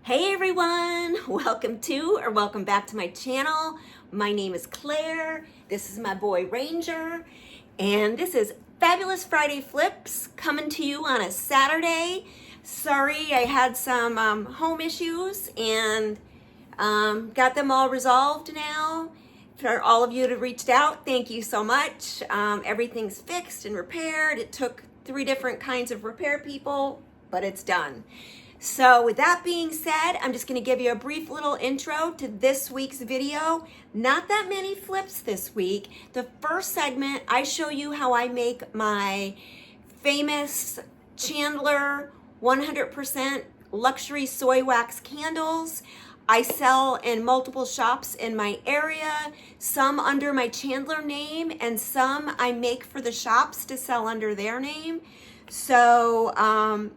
Hey everyone, welcome back to my channel. My name is Claire. This is my boy Ranger, and this is Fabulous Friday Flips coming to you on a Saturday. Sorry, I had some home issues and got them all resolved now. For all of you that have reached out, thank you so much. Everything's fixed and repaired. It took 3 different kinds of repair people, but it's done. So with that being said, I'm just going to give you a brief little intro to this week's video. Not that many flips this week. The first segment, I show you how I make my famous Chandler 100% luxury soy wax candles. I sell in multiple shops in my area, some under my Chandler name and some I make for the shops to sell under their name. So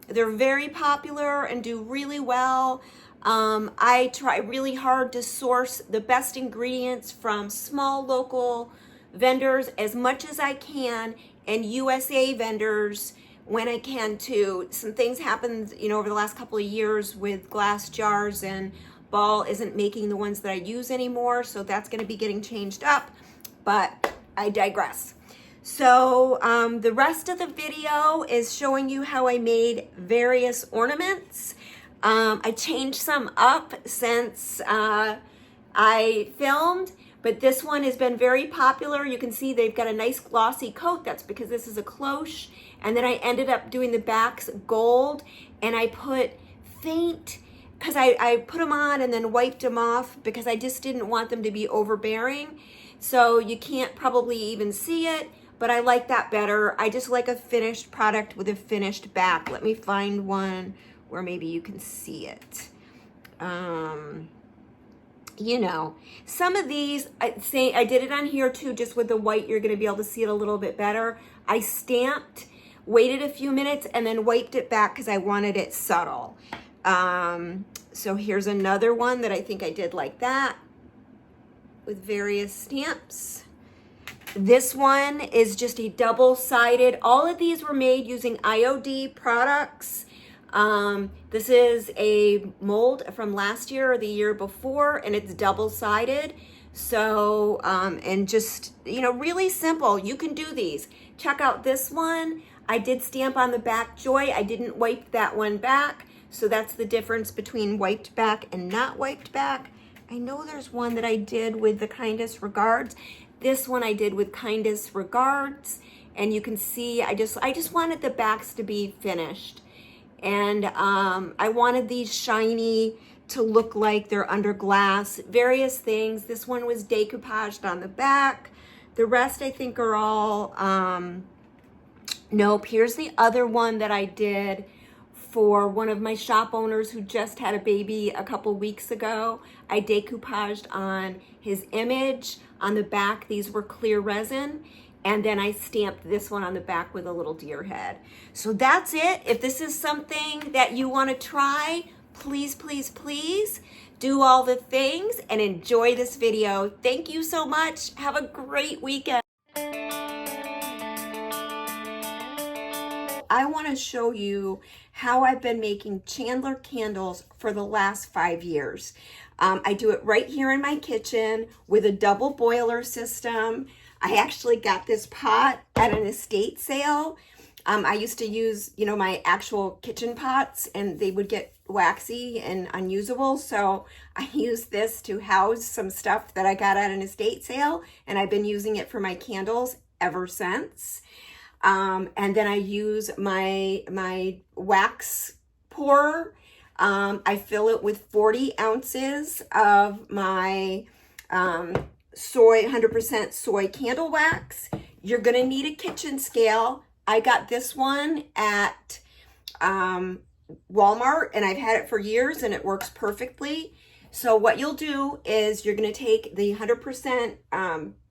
they're very popular and do really well. I try really hard to source the best ingredients from small local vendors as much as I can, and USA vendors when I can too. Some things happened, over the last couple of years with glass jars, and Ball isn't making the ones that I use anymore, so that's going to be getting changed up, but I digress. So the rest of the video is showing you how I made various ornaments. I changed some up since I filmed, but this one has been very popular. You can see they've got a nice glossy coat. That's because this is a cloche. And then I ended up doing the backs gold, and I put faint, because I put them on and then wiped them off because I just didn't want them to be overbearing. So you can't probably even see it, but I like that better. I just like a finished product with a finished back. Let me find one where maybe you can see it. Some of these, I did it on here too, just with the white, you're gonna be able to see it a little bit better. I stamped, waited a few minutes, and then wiped it back because I wanted it subtle. So here's another one that I think I did like that with various stamps. This one is just a double-sided. All of these were made using IOD products. This is a mold from last year or the year before, and it's double-sided. So, and just, really simple. You can do these. Check out this one. I did stamp on the back Joy. I didn't wipe that one back. So that's the difference between wiped back and not wiped back. I know there's one that I did with the kindest regards. This one I did with kindest regards, and you can see I just wanted the backs to be finished, and I wanted these shiny to look like they're under glass. Various things. This one was decoupaged on the back. The rest I think are all nope. Here's the other one that I did for one of my shop owners who just had a baby a couple weeks ago. I decoupaged on his image. On the back, these were clear resin, and then I stamped this one on the back with a little deer head. So that's it. If this is something that you want to try, please, please, please do all the things and enjoy this video. Thank you so much. Have a great weekend. I want to show you how I've been making Chandler candles for the last 5 years. I do it right here in my kitchen with a double boiler system. I actually got this pot at an estate sale. I used to use, my actual kitchen pots, and they would get waxy and unusable. So I used this to house some stuff that I got at an estate sale, and I've been using it for my candles ever since. And then I use my wax pourer. I fill it with 40 ounces of my 100% soy candle wax. You're going to need a kitchen scale. I got this one at Walmart, and I've had it for years, and it works perfectly. So what you'll do is you're going to take the 100%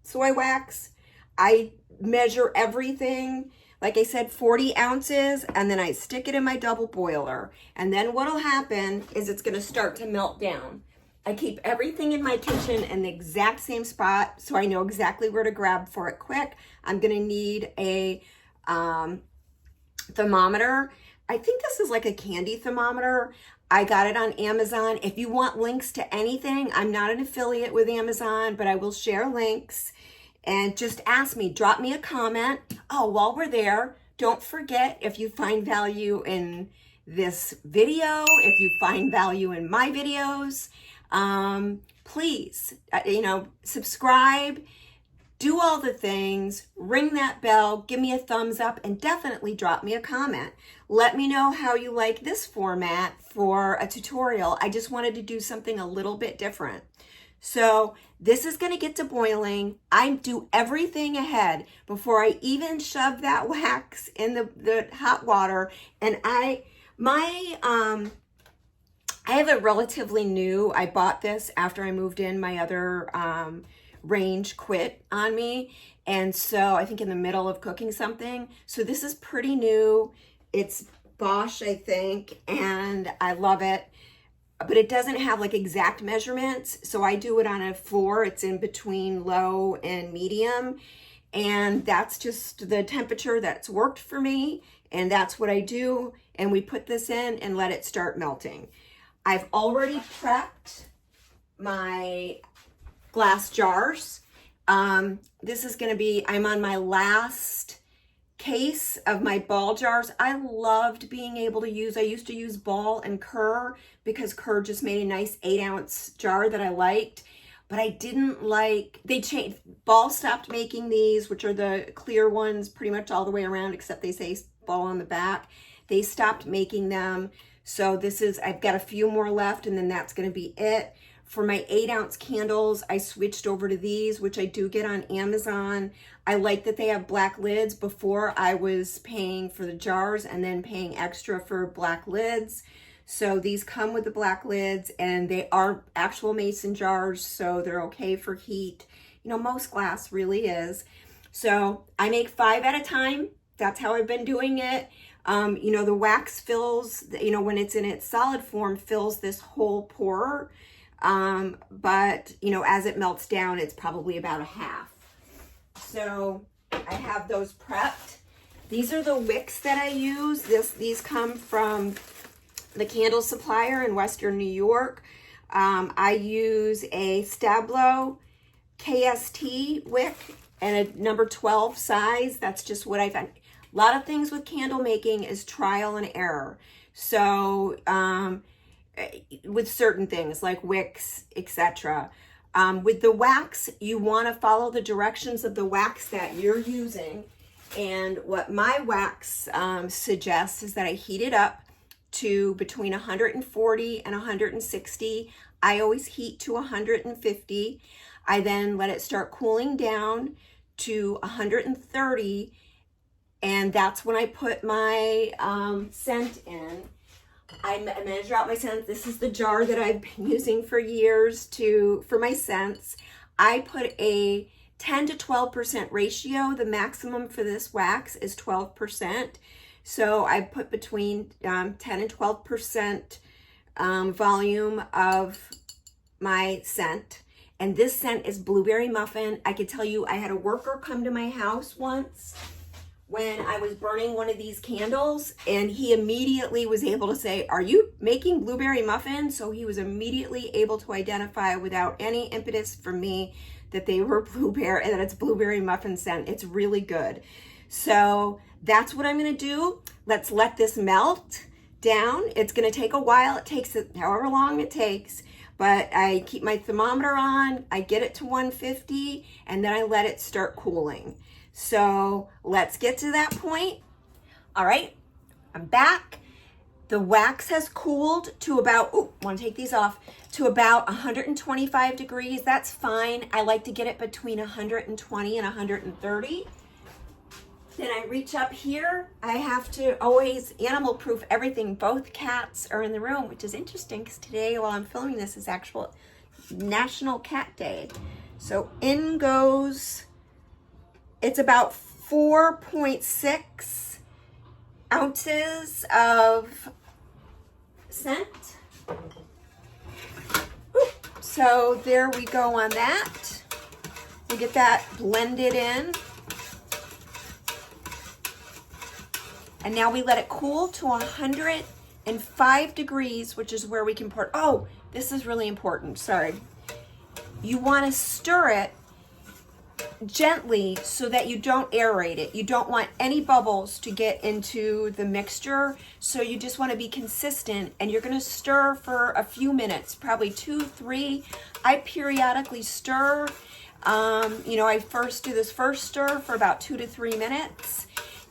soy wax. I measure everything, like I said, 40 ounces, and then I stick it in my double boiler. And then what'll happen is it's gonna start to melt down. I keep everything in my kitchen in the exact same spot, so I know exactly where to grab for it quick. I'm gonna need a thermometer. I think this is like a candy thermometer. I got it on Amazon. If you want links to anything, I'm not an affiliate with Amazon, but I will share links. And just ask me, drop me a comment. Oh, while we're there, don't forget, if you find value in this video, if you find value in my videos, please, subscribe, do all the things, ring that bell, give me a thumbs up, and definitely drop me a comment. Let me know how you like this format for a tutorial. I just wanted to do something a little bit different. So this is going to get to boiling. I do everything ahead before I even shove that wax in the hot water. And I have a relatively new, I bought this after I moved in. My other range quit on me. And so I think in the middle of cooking something. So this is pretty new. It's Bosch, I think, and I love it. But it doesn't have like exact measurements. So I do it on a 4. It's in between low and medium. And that's just the temperature that's worked for me. And that's what I do. And we put this in and let it start melting. I've already prepped my glass jars. This is going to be, I'm on my last case of my ball jars. I loved being able to use, I used to use ball and Kerr because Kerr just made a nice 8-ounce jar that I liked, but I didn't like, they changed, Ball stopped making these, which are the clear ones pretty much all the way around, except they say ball on the back. They stopped making them. So this is, I've got a few more left, and then that's going to be it. For my 8-ounce candles, I switched over to these, which I do get on Amazon. I like that they have black lids. Before, I was paying for the jars and then paying extra for black lids. So these come with the black lids, and they are actual mason jars, so they're okay for heat. You know, most glass really is. So I make 5 at a time. That's how I've been doing it. The wax fills, when it's in its solid form, fills this whole pour. But as it melts down, it's probably about a half. So I have those prepped. These are the wicks that I use. These come from the candle supplier in Western New York. I use a Stablo KST wick and a number 12 size. That's just what I found. A lot of things with candle making is trial and error. So, with certain things like wicks, etc. With the wax, you want to follow the directions of the wax that you're using. And what my wax suggests is that I heat it up to between 140 and 160. I always heat to 150. I then let it start cooling down to 130. And that's when I put my scent in. I measure out my scent. This is the jar that I've been using for years for my scents. I put a 10 to 12% ratio. The maximum for this wax is 12%. So I put between 10 and 12% volume of my scent. And this scent is blueberry muffin. I could tell you, I had a worker come to my house once when I was burning one of these candles, and he immediately was able to say, "Are you making blueberry muffins?" So he was immediately able to identify without any impetus from me that they were blueberry, and that it's blueberry muffin scent. It's really good. So that's what I'm going to do. Let's let this melt down. It's going to take a while. It takes however long it takes, but I keep my thermometer on. I get it to 150, and then I let it start cooling. So let's get to that point. All right, I'm back. The wax has cooled to about, want to take these off, to about 125 degrees. That's fine. I like to get it between 120 and 130. Then I reach up here. I have to always animal proof everything. Both cats are in the room, which is interesting because today, while I'm filming this, is actual National Cat Day. So in goes, it's about 4.6 ounces of scent. So there we go on that. We'll get that blended in. And now we let it cool to 105 degrees, which is where we can pour. Oh, this is really important, sorry. You wanna stir it gently so that you don't aerate it. You don't want any bubbles to get into the mixture, so you just want to be consistent, and you're going to stir for a few minutes, probably 2, 3. I periodically stir. I first do this first stir for about 2 to 3 minutes,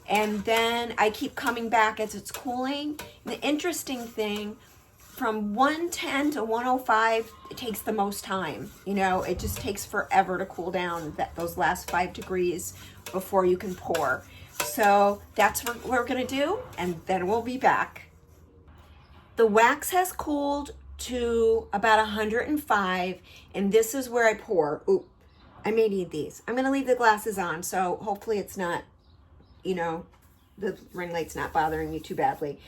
and then I keep coming back as it's cooling. And the interesting thing, from 110 to 105, it takes the most time. It just takes forever to cool down those last 5 degrees before you can pour. So that's what we're gonna do, and then we'll be back. The wax has cooled to about 105, and this is where I pour. Ooh, I may need these. I'm gonna leave the glasses on, so hopefully it's not, the ring light's not bothering you too badly.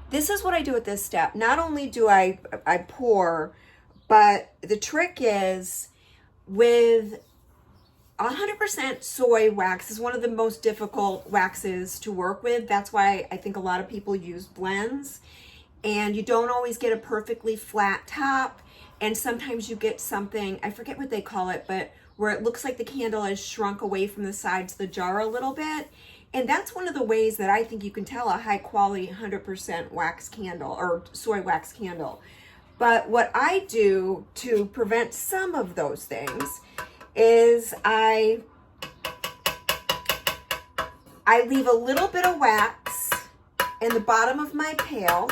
This is what I do at this step. Not only do I pour, but the trick is with 100% soy wax is one of the most difficult waxes to work with. That's why I think a lot of people use blends, and you don't always get a perfectly flat top. And sometimes you get something, I forget what they call it, but where it looks like the candle has shrunk away from the sides of the jar a little bit. And that's one of the ways that I think you can tell a high quality 100% wax candle or soy wax candle. But what I do to prevent some of those things is I leave a little bit of wax in the bottom of my pail,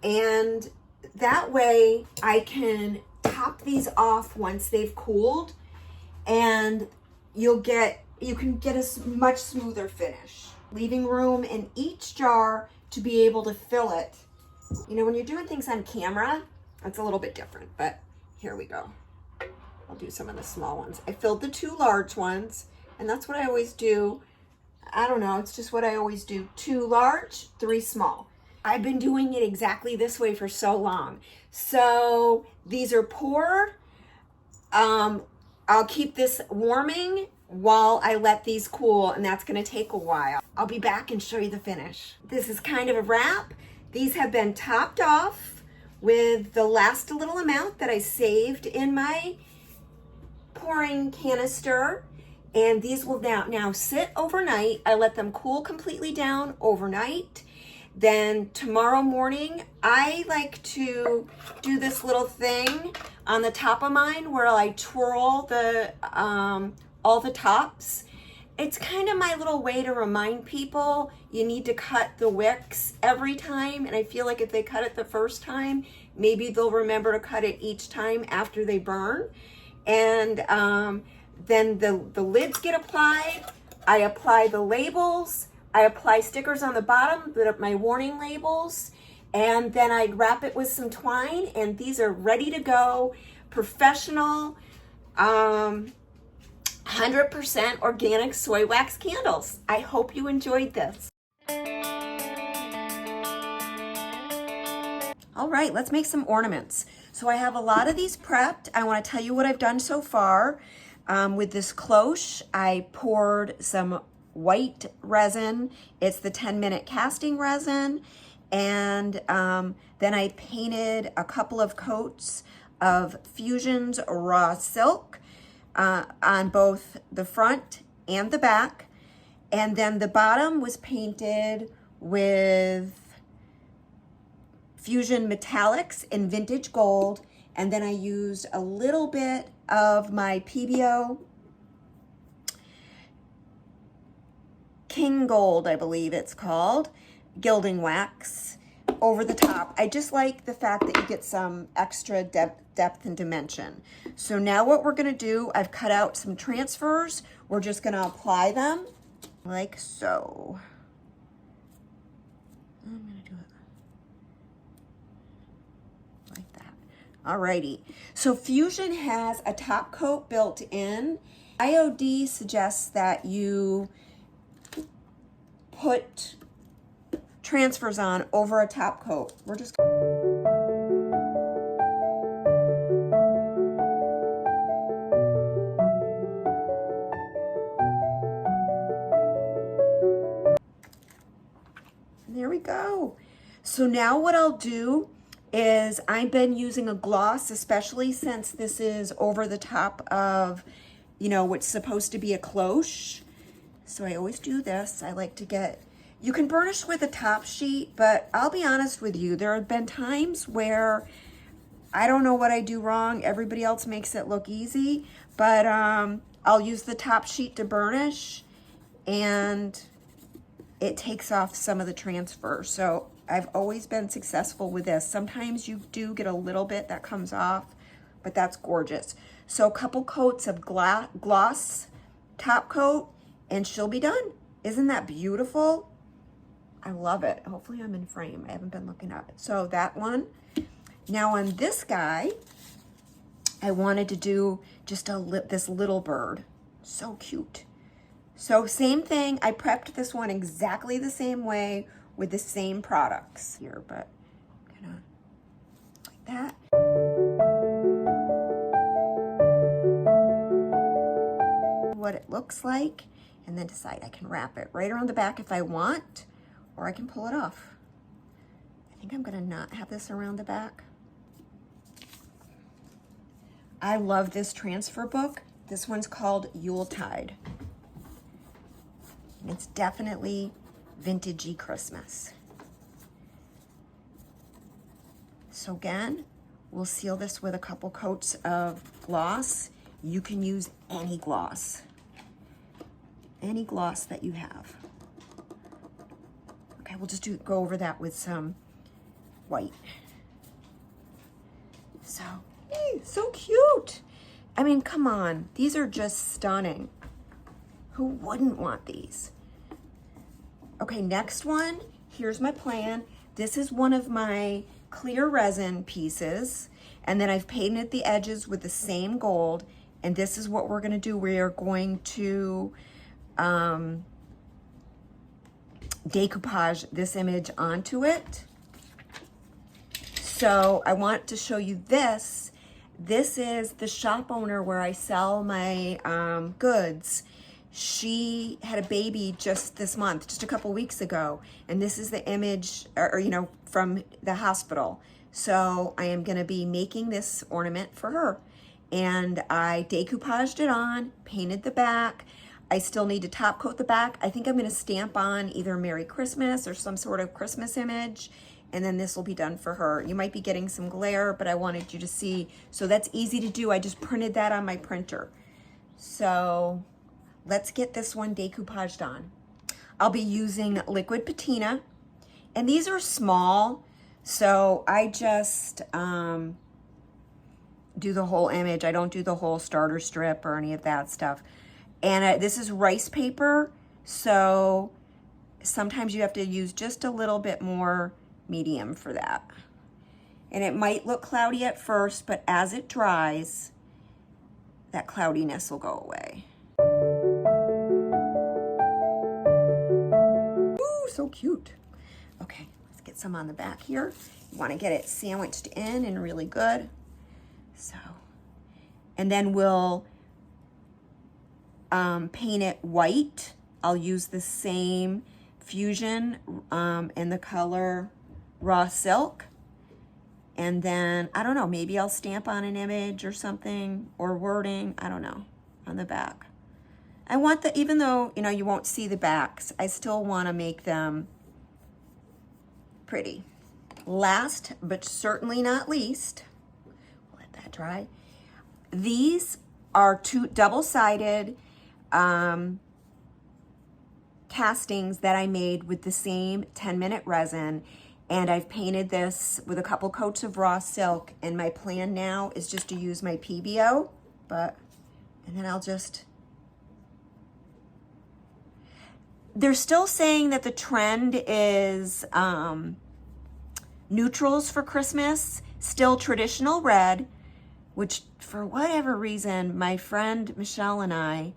and that way I can top these off once they've cooled, and you can get a much smoother finish, leaving room in each jar to be able to fill it. When you're doing things on camera, it's a little bit different, but here we go. I'll do some of the small ones. I filled the 2 large ones, and that's what I always do. I don't know, it's just what I always do. 2 large, 3 small. I've been doing it exactly this way for so long. So these are poured. I'll keep this warming while I let these cool, and that's gonna take a while. I'll be back and show you the finish. This is kind of a wrap. These have been topped off with the last little amount that I saved in my pouring canister, and these will now sit overnight. I let them cool completely down overnight. Then tomorrow morning, I like to do this little thing on the top of mine where I twirl all the tops. It's kind of my little way to remind people you need to cut the wicks every time. And I feel like if they cut it the first time, maybe they'll remember to cut it each time after they burn. And then the lids get applied. I apply the labels. I apply stickers on the bottom that are my warning labels, and then I wrap it with some twine, and these are ready to go. Professional, 100% organic soy wax candles. I hope you enjoyed this. All right, let's make some ornaments. So I have a lot of these prepped. I want to tell you what I've done so far. With this cloche, I poured some white resin. It's the 10-minute casting resin. And then I painted a couple of coats of Fusion's raw silk on both the front and the back. And then the bottom was painted with Fusion Metallics in vintage gold. And then I used a little bit of my PBO King Gold, I believe it's called, gilding wax over the top. I just like the fact that you get some extra depth and dimension. So now what we're gonna do, I've cut out some transfers. We're just gonna apply them like so. I'm gonna do it like that. Alrighty, so Fusion has a top coat built in. IOD suggests that you put transfers on over a top coat. We're just go. So now what I'll do is I've been using a gloss, especially since this is over the top of, you know, what's supposed to be a cloche. So I always do this. I like to get, you can burnish with a top sheet, but I'll be honest with you, there have been times where I don't know what I do wrong. Everybody else makes it look easy, but I'll use the top sheet to burnish and it takes off some of the transfer. So I've always been successful with this. Sometimes you do get a little bit that comes off, but that's gorgeous. So a couple coats of gloss top coat and she'll be done. Isn't that beautiful? I love it. Hopefully I'm in frame. I haven't been looking up. So that one. Now on this guy, I wanted to do just this little bird. So cute. So same thing, I prepped this one exactly the same way with the same products here, but kind of like that. What it looks like, and then decide I can wrap it right around the back if I want, or I can pull it off. I think I'm gonna not have this around the back. I love this transfer book. This one's called Yuletide. And it's definitely vintagey Christmas. So again, we'll seal this with a couple coats of gloss. You can use any gloss that you have. Okay, we'll just go over that with some white. So, so cute. I mean, come on, these are just stunning. Who wouldn't want these? Okay, next one, here's my plan. This is one of my clear resin pieces, and then I've painted the edges with the same gold, and this is what we're gonna do. We are going to decoupage this image onto it. So I want to show you this. This is the shop owner where I sell my goods. She had a baby just this month, just a couple weeks ago, and this is the image, or you know, from the hospital. So I am gonna be making this ornament for her. And I decoupaged it on, painted the back. I still need to top coat the back. I think I'm gonna stamp on either Merry Christmas or some sort of Christmas image, and then this will be done for her. You might be getting some glare, but I wanted you to see. So that's easy to do. I just printed that on my printer. So let's get this one decoupaged on. I'll be using liquid patina, and these are small, so I just do the whole image. I don't do the whole starter strip or any of that stuff. And this is rice paper, so sometimes you have to use just a little bit more medium for that. And it might look cloudy at first, but as it dries, that cloudiness will go away. Ooh, so cute. Okay, let's get some on the back here. You want to get it sandwiched in and really good. So, and then we'll paint it white. I'll use the same fusion in the color Raw Silk. And then, I don't know, maybe I'll stamp on an image or something, or wording, I don't know, on the back. I want the, even though, you know, you won't see the backs, I still want to make them pretty. Last, but certainly not least, let that dry. These are two double-sided castings that I made with the same 10-minute resin, and I've painted this with a couple coats of raw silk, and my plan now is just to use my PBO, and then I'll just, they're still saying that the trend is neutrals for Christmas, still traditional red, which for whatever reason, my friend Michelle and I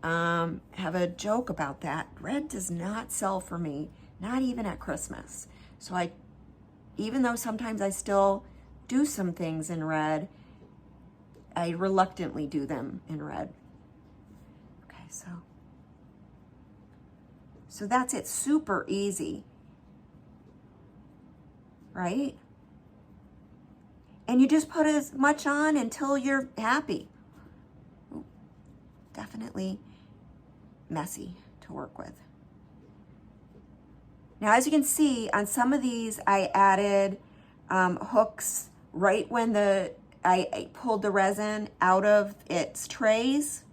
have a joke about that. Red does not sell for me, not even at Christmas. So even though sometimes I still do some things in red, I reluctantly do them in red. Okay, so that's it, super easy. right? And you just put as much on until you're happy. Ooh, definitely messy to work with. Now, as you can see, on some of these, I added hooks right when I pulled the resin out of its trays.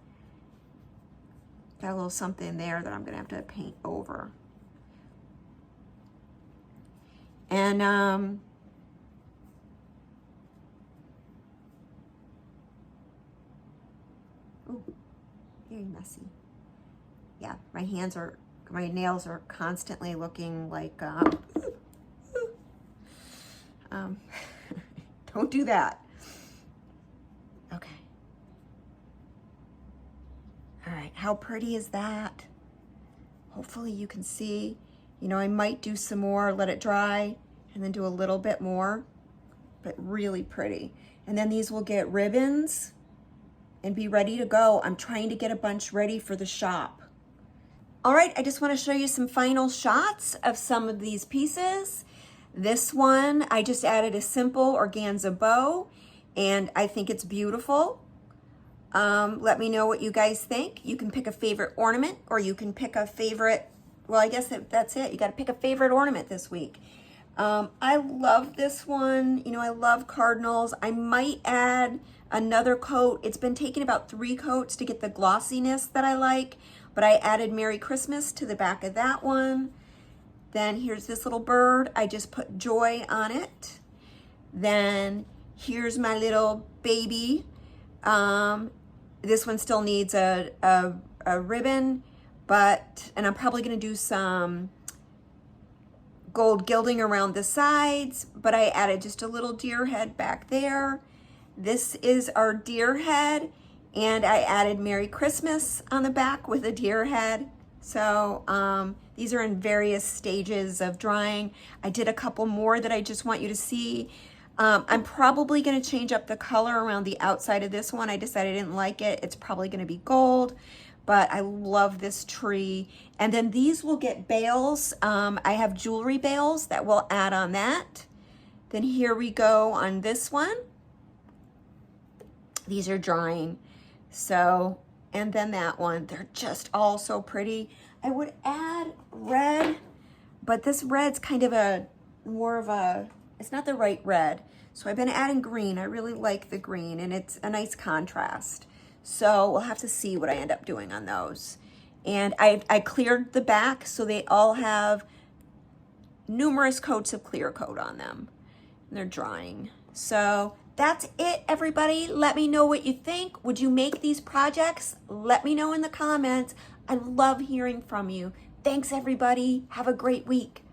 Got a little something there that I'm gonna have to paint over. And ooh, very messy. Yeah, my nails are constantly looking like, don't do that. Okay. All right, how pretty is that? Hopefully you can see. You know, I might do some more, let it dry, and then do a little bit more, but really pretty. And then these will get ribbons and be ready to go. I'm trying to get a bunch ready for the shop. All right, I just want to show you some final shots of some of these pieces. This one, I just added a simple organza bow, and I think it's beautiful. Let me know what you guys think. You can pick a favorite ornament, or you can pick a favorite, well, I guess that's it. You got to pick a favorite ornament this week. I love this one. You know, I love cardinals. I might add another coat. It's been taking about 3 coats to get the glossiness that I like, but I added Merry Christmas to the back of that one. Then here's this little bird. I just put joy on it. Then here's my little baby. This one still needs a ribbon, and I'm probably gonna do some gold gilding around the sides, but I added just a little deer head back there. This is our deer head, and I added Merry Christmas on the back with a deer head. So these are in various stages of drying. I did a couple more that I just want you to see. I'm probably gonna change up the color around the outside of this one. I decided I didn't like it. It's probably gonna be gold, but I love this tree. And then these will get bales. I have jewelry bales that will add on that. Then here we go on this one. These are drying. So, and then that one, they're just all so pretty. I would add red, but this red's kind of more of a, it's not the right red. So I've been adding green. I really like the green, and it's a nice contrast. So we'll have to see what I end up doing on those. And I cleared the back so they all have numerous coats of clear coat on them. And they're drying. So that's it, everybody. Let me know what you think. Would you make these projects? Let me know in the comments. I love hearing from you. Thanks, everybody. Have a great week.